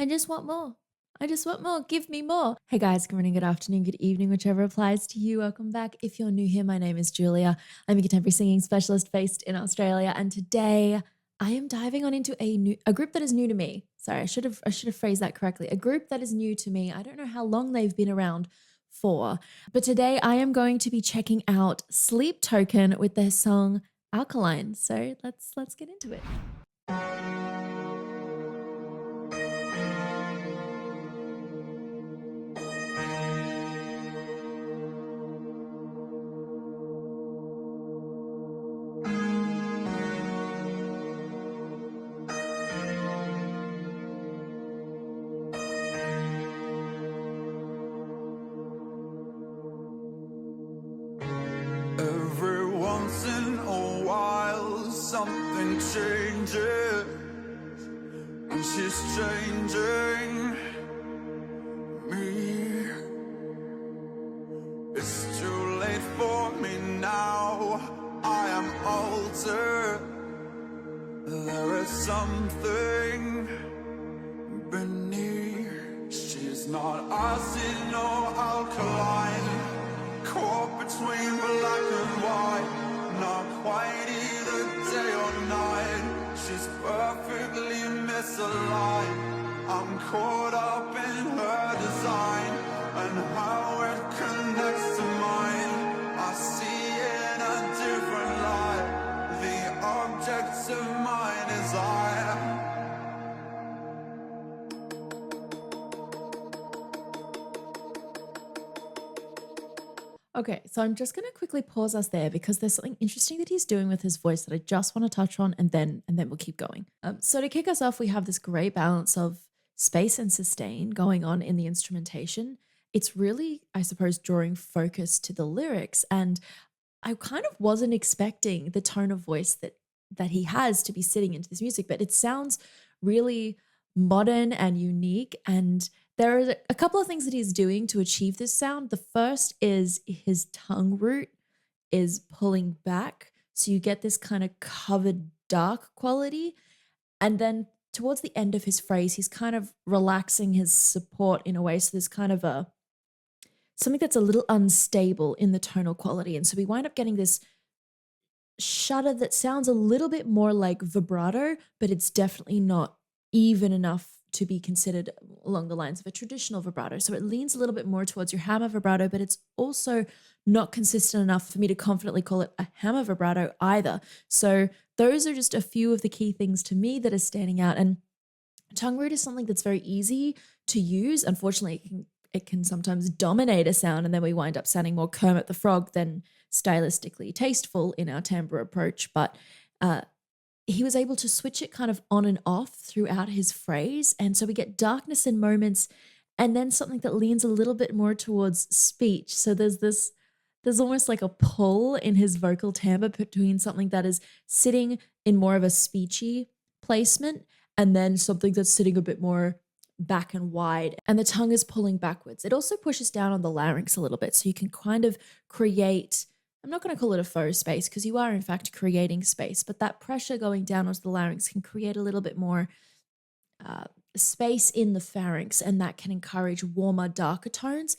I just want more. I just want more. Give me more. Hey guys, good morning, good afternoon, good evening, whichever applies to you. Welcome back. If you're new here, my name is Julia. I'm a contemporary singing specialist based in Australia, and today I am diving on into a group that is new to me. Sorry, I should have phrased that correctly. A group that is new to me. I don't know how long they've been around for, but today I am going to be checking out Sleep Token with their song Alkaline. So let's get into it. Every once in a while something changes, and she's changing me. It's too late for me now, I am altered. There is something beneath. She's not acid nor alkaline, caught between black and white, not quite either day or night. She's perfectly misaligned. I'm caught up in her design and how it connects to mine. I see in a different light the objects of my desire. Okay, so I'm just going to quickly pause us there because there's something interesting that he's doing with his voice that I just want to touch on, and then we'll keep going. So to kick us off, we have this great balance of space and sustain going on in the instrumentation. It's really, I suppose, drawing focus to the lyrics, and I kind of wasn't expecting the tone of voice that he has to be sitting into this music, but it sounds really modern and unique. And there are a couple of things that he's doing to achieve this sound. The first is his tongue root is pulling back, so you get this kind of covered dark quality. And then towards the end of his phrase, he's kind of relaxing his support in a way. So there's kind of something that's a little unstable in the tonal quality. And so we wind up getting this shudder that sounds a little bit more like vibrato, but it's definitely not even enough to be considered along the lines of a traditional vibrato. So it leans a little bit more towards your hammer vibrato, but it's also not consistent enough for me to confidently call it a hammer vibrato either. So those are just a few of the key things to me that are standing out. And tongue root is something that's very easy to use. Unfortunately, it can sometimes dominate a sound, and then we wind up sounding more Kermit the Frog than stylistically tasteful in our timbre approach. But he was able to switch it kind of on and off throughout his phrase. And so we get darkness in moments and then something that leans a little bit more towards speech. So there's almost like a pull in his vocal timbre between something that is sitting in more of a speechy placement and then something that's sitting a bit more back and wide, and the tongue is pulling backwards. It also pushes down on the larynx a little bit, so you can kind of create, I'm not going to call it a faux space because you are in fact creating space, but that pressure going down onto the larynx can create a little bit more space in the pharynx, and that can encourage warmer, darker tones.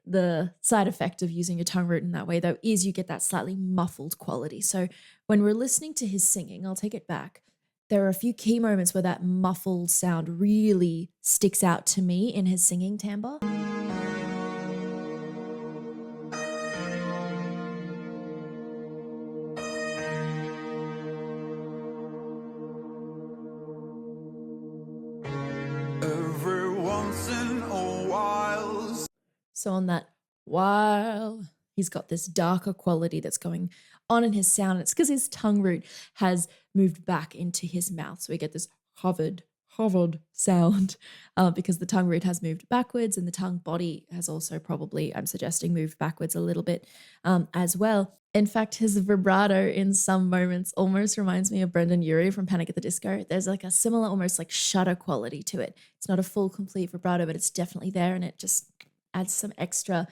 The side effect of using a tongue root in that way, though, is you get that slightly muffled quality. So when we're listening to his singing, I'll take it back, there are a few key moments where that muffled sound really sticks out to me in his singing timbre. Every once in a while. So on that while, he's got this darker quality that's going on in his sound. It's because his tongue root has moved back into his mouth. So we get this hovered sound because the tongue root has moved backwards, and the tongue body has also probably, I'm suggesting, moved backwards a little bit as well. In fact, his vibrato in some moments almost reminds me of Brendan Urie from Panic at the Disco. There's like a similar, almost like shudder quality to it. It's not a full, complete vibrato, but it's definitely there, and it just adds some extra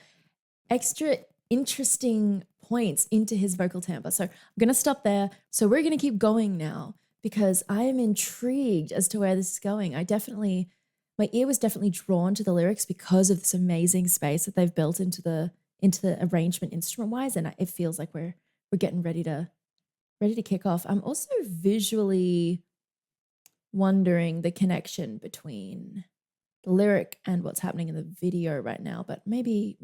interesting points into his vocal timbre. So I'm going to stop there. So we're going to keep going now because I am intrigued as to where this is going. I definitely my ear was definitely drawn to the lyrics because of this amazing space that they've built into the arrangement instrument wise, and it feels like we're getting ready to kick off. I'm also visually wondering the connection between the lyric and what's happening in the video right now, but maybe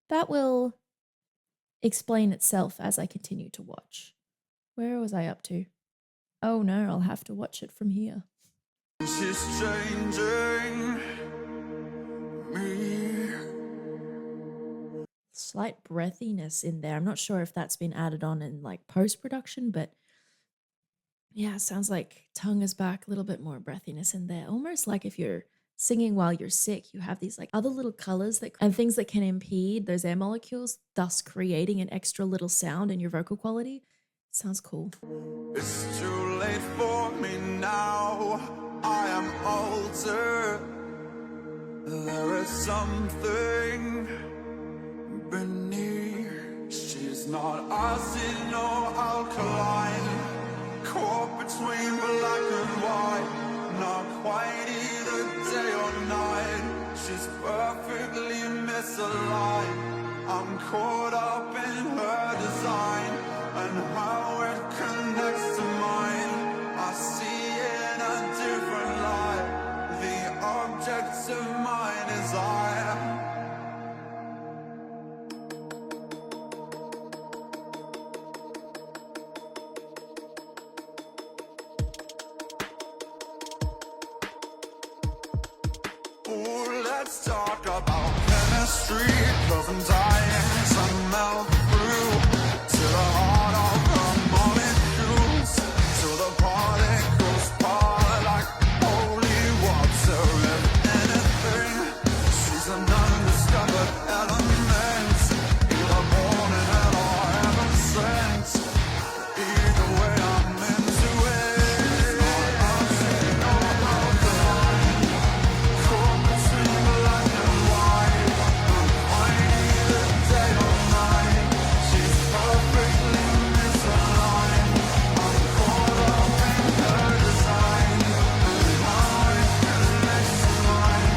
that will explain itself as I continue to watch. Where was I up to? Oh no, I'll have to watch it from here. She's changing me. Slight breathiness in there. I'm not sure if that's been added on in like post-production, but yeah, sounds like tongue is back, a little bit more breathiness in there. Almost like if you're singing while you're sick, you have these like other little colors and things that can impede those air molecules, thus creating an extra little sound in your vocal quality. Sounds cool. It's too late for me now. I am altered. There is something beneath. She's not acid nor alkaline. Caught between black and white. Not quite either day or night. She's perfectly misaligned. I'm caught up in her design and how it connects to mine. I see in a different light. The object of my desire. Ooh, let's talk about chemistry, 'cause I'm dying to melt through to the heart of the molecules, to the particles part like holy water. If anything, she's an undiscovered element, either born in hell or heaven sent. Either way, I'm into it. Caught between black and white, not quite either day or night. She's perfectly misaligned. I'm caught up in her design and how it connects to mine.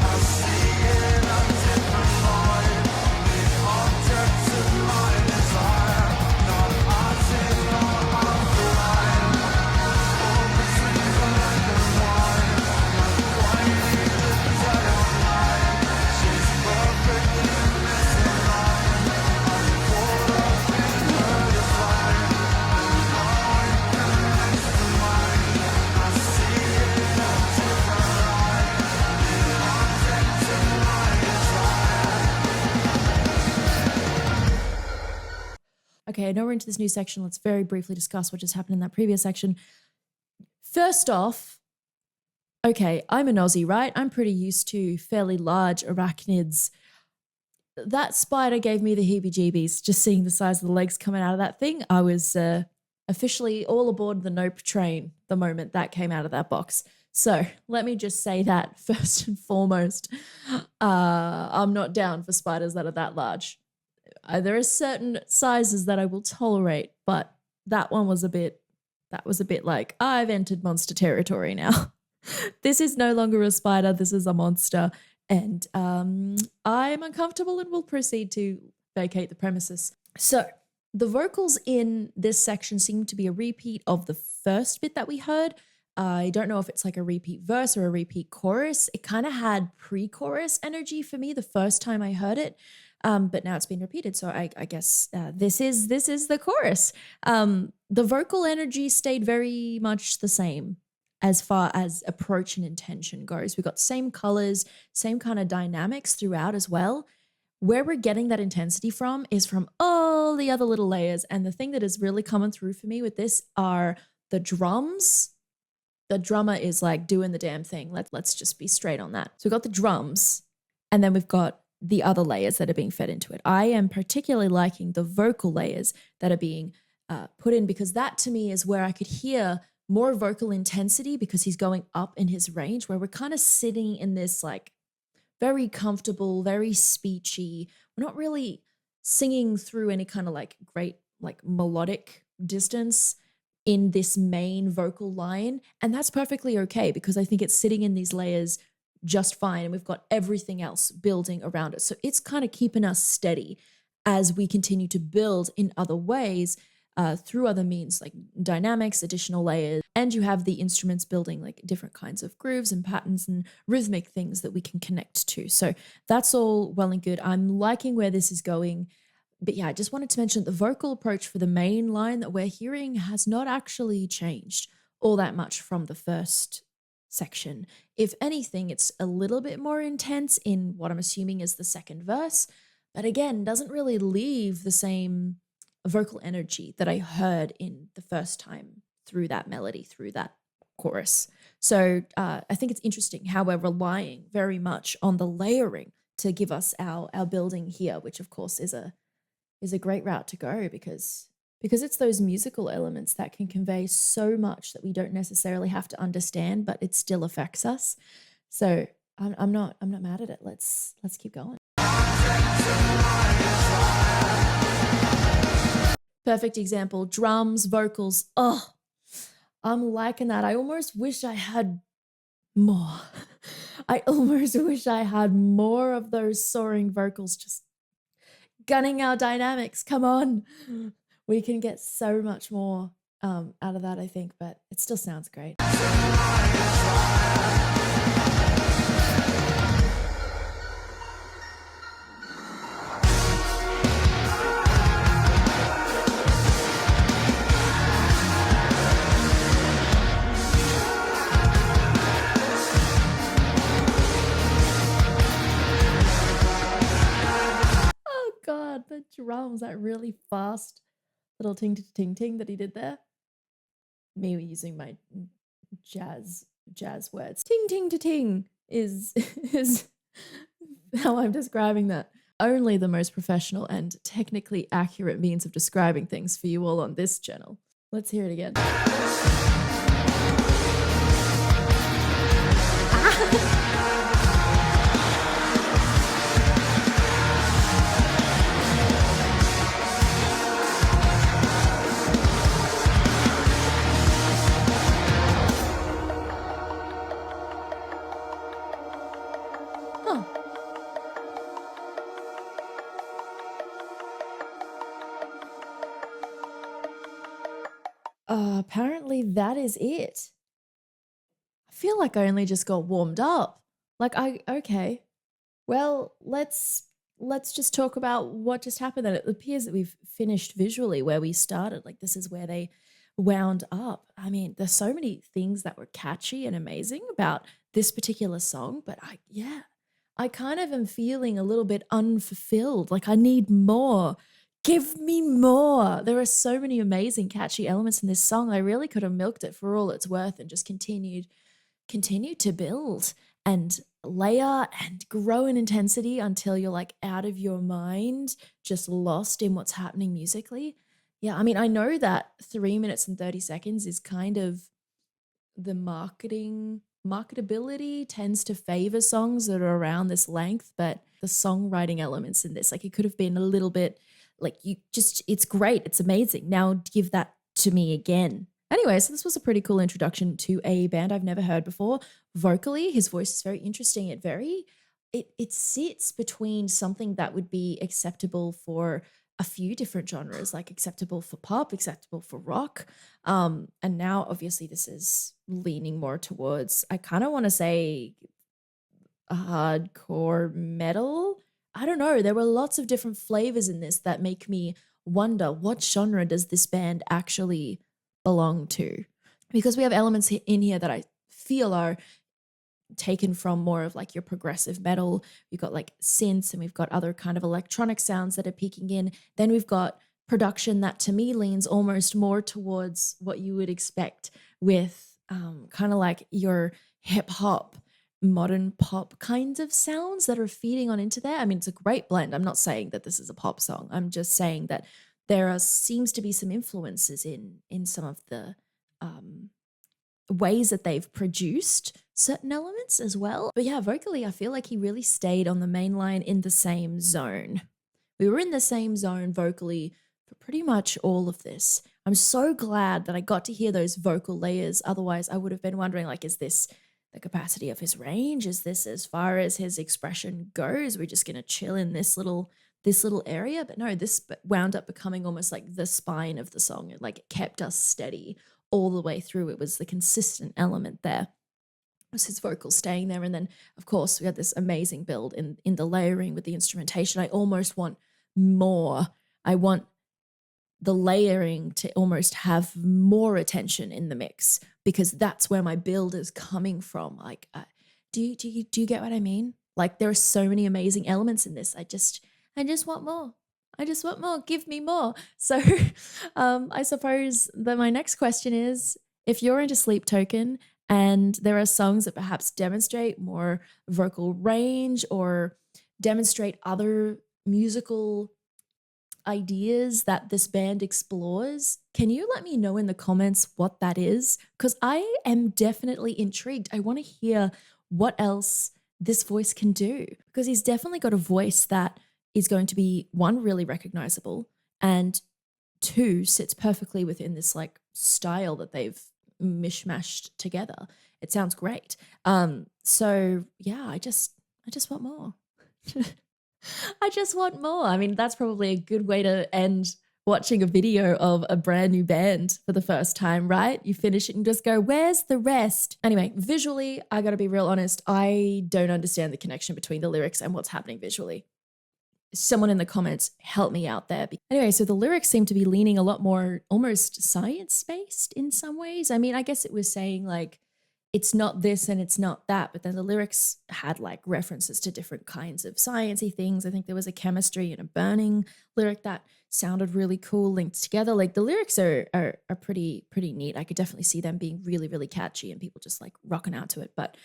I see in a different light. The object of my desire, not acid nor alkaline. Caught between black and white, not quite either day or night. She's perfectly misaligned. I'm caught up in her design and how it connects to mine. I see in a different light. The object of my desire. Okay, I know we're into this new section. Let's very briefly discuss what just happened in that previous section. First off, okay, I'm an Aussie, right? I'm pretty used to fairly large arachnids. That spider gave me the heebie-jeebies just seeing the size of the legs coming out of that thing. I was officially all aboard the Nope train the moment that came out of that box. So let me just say that first and foremost, I'm not down for spiders that are that large. There are certain sizes that I will tolerate, but that one was a bit like, I've entered monster territory now. This is no longer a spider, this is a monster. And I'm uncomfortable and will proceed to vacate the premises. So the vocals in this section seem to be a repeat of the first bit that we heard. I don't know if it's like a repeat verse or a repeat chorus. It kind of had pre-chorus energy for me the first time I heard it. But now it's been repeated, so I guess this is the chorus. The vocal energy stayed very much the same as far as approach and intention goes. We got same colors, same kind of dynamics throughout as well. Where we're getting that intensity from is from all the other little layers, and the thing that is really coming through for me with this are the drums. The drummer is like doing the damn thing. Let's just be straight on that. So we've got the drums, and then we've got the other layers that are being fed into it. I am particularly liking the vocal layers that are being put in, because that to me is where I could hear more vocal intensity, because he's going up in his range, where we're kind of sitting in this like very comfortable, very speechy. We're not really singing through any kind of like great like melodic distance. in this main vocal line. And that's perfectly okay because I think it's sitting in these layers just fine. And we've got everything else building around it. So it's kind of keeping us steady as we continue to build in other ways through other means like dynamics, additional layers, and you have the instruments building like different kinds of grooves and patterns and rhythmic things that we can connect to. So that's all well and good. I'm liking where this is going. But yeah, I just wanted to mention the vocal approach for the main line that we're hearing has not actually changed all that much from the first section. If anything, it's a little bit more intense in what I'm assuming is the second verse, but again, doesn't really leave the same vocal energy that I heard in the first time through that melody, through that chorus. So I think it's interesting how we're relying very much on the layering to give us our building here, which of course is a great route to go because it's those musical elements that can convey so much that we don't necessarily have to understand, but it still affects us. So I'm not mad at it. Let's keep going. Perfect example, drums, vocals. Oh, I'm liking that. I almost wish I had more. I almost wish I had more of those soaring vocals just gunning our dynamics. Come on. We can get so much more out of that, I think, but it still sounds great. Oh God, the drums, that really fast little ting ting ting that he did there. Me using my jazz words. Ting ting ting is how I'm describing that. Only the most professional and technically accurate means of describing things for you all on this channel. Let's hear it again. Huh. Apparently that is it. I feel like I only just got warmed up. Like okay. Well, let's just talk about what just happened. That it appears that we've finished visually where we started. Like this is where they wound up. I mean, there's so many things that were catchy and amazing about this particular song, but I kind of am feeling a little bit unfulfilled. Like I need more. Give me more. There are so many amazing catchy elements in this song. I really could have milked it for all it's worth and just continued to build and layer and grow in intensity until you're like out of your mind, just lost in what's happening musically. Yeah, I mean, I know that 3 minutes and 30 seconds is kind of the marketability tends to favor songs that are around this length, but the songwriting elements in this, like it could have been a little bit like it's great. It's amazing. Now give that to me again. Anyway, so this was a pretty cool introduction to a band I've never heard before. Vocally, his voice is very interesting. It sits between something that would be acceptable for a few different genres, like acceptable for pop, acceptable for rock. And now obviously this is leaning more towards, I kind of want to say hardcore metal. I don't know. There were lots of different flavors in this that make me wonder what genre does this band actually belong to? Because we have elements in here that I feel are taken from more of like your progressive metal. We've got like synths and we've got other kind of electronic sounds that are peeking in. Then we've got production that to me leans almost more towards what you would expect with kind of like your hip hop, modern pop kinds of sounds that are feeding on into there. I mean, it's a great blend. I'm not saying that this is a pop song. I'm just saying that there seems to be some influences in some of the ways that they've produced certain elements as well. But yeah, vocally, I feel like he really stayed on the main line in the same zone. We were in the same zone vocally for pretty much all of this. I'm so glad that I got to hear those vocal layers. Otherwise, I would have been wondering, like, is this the capacity of his range? Is this as far as his expression goes? We're just gonna chill in this little area. But no, this wound up becoming almost like the spine of the song. It like kept us steady all the way through. It was the consistent element there. It was his vocals staying there. And then of course we had this amazing build in the layering with the instrumentation. I almost want more. I want the layering to almost have more attention in the mix, because that's where my build is coming from. Like, do you get what I mean? Like, there are so many amazing elements in this. I just want more. I just want more. Give me more. So, I suppose that my next question is, if you're into Sleep Token and there are songs that perhaps demonstrate more vocal range or demonstrate other musical ideas that this band explores, can you let me know in the comments what that is? Because I am definitely intrigued. I want to hear what else this voice can do, because he's definitely got a voice that is going to be, one, really recognizable, and two, sits perfectly within this like style that they've mishmashed together. It sounds great. So yeah, I just want more. I just want more. I mean, that's probably a good way to end watching a video of a brand new band for the first time, right? You finish it and just go, where's the rest? Anyway, visually, I gotta be real honest, I don't understand the connection between the lyrics and what's happening visually. Someone in the comments help me out there. Anyway, so the lyrics seem to be leaning a lot more almost science-based in some ways. I mean, I guess it was saying like, it's not this and it's not that, but then the lyrics had like references to different kinds of sciencey things. I think there was a chemistry and a burning lyric that sounded really cool linked together. Like the lyrics are pretty neat. I could definitely see them being really, really catchy and people just like rocking out to it. But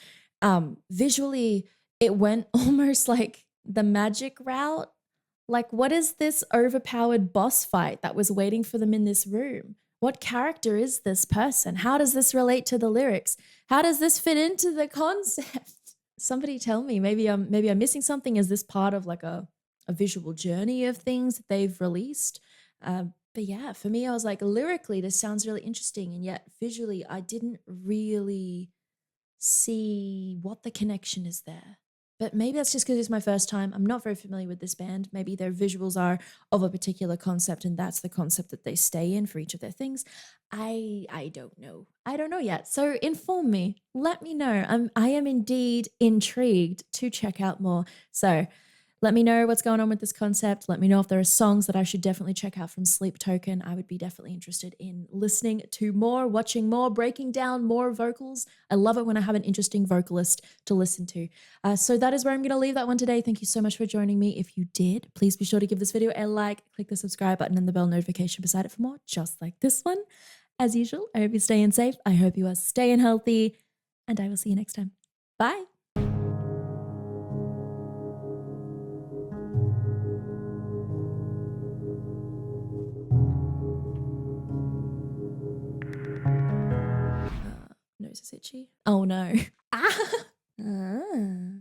visually, it went almost like the magic route. Like, what is this overpowered boss fight that was waiting for them in this room? What character is this person? How does this relate to the lyrics? How does this fit into the concept? Somebody tell me. Maybe I'm missing something. Is this part of like a visual journey of things that they've released? But yeah, for me, I was like, lyrically, this sounds really interesting, and yet visually, I didn't really see what the connection is there. But maybe that's just because it's my first time. I'm not very familiar with this band. Maybe their visuals are of a particular concept and that's the concept that they stay in for each of their things. I don't know. I don't know yet. So inform me. Let me know. I am indeed intrigued to check out more. So let me know what's going on with this concept. Let me know if there are songs that I should definitely check out from Sleep Token. I would be definitely interested in listening to more, watching more, breaking down more vocals. I love it when I have an interesting vocalist to listen to. So that is where I'm going to leave that one today. Thank you so much for joining me. If you did, please be sure to give this video a like, click the subscribe button and the bell notification beside it for more just like this one. As usual, I hope you're staying safe. I hope you are staying healthy, and I will see you next time. Bye. Nose is itchy. Oh no. Ah.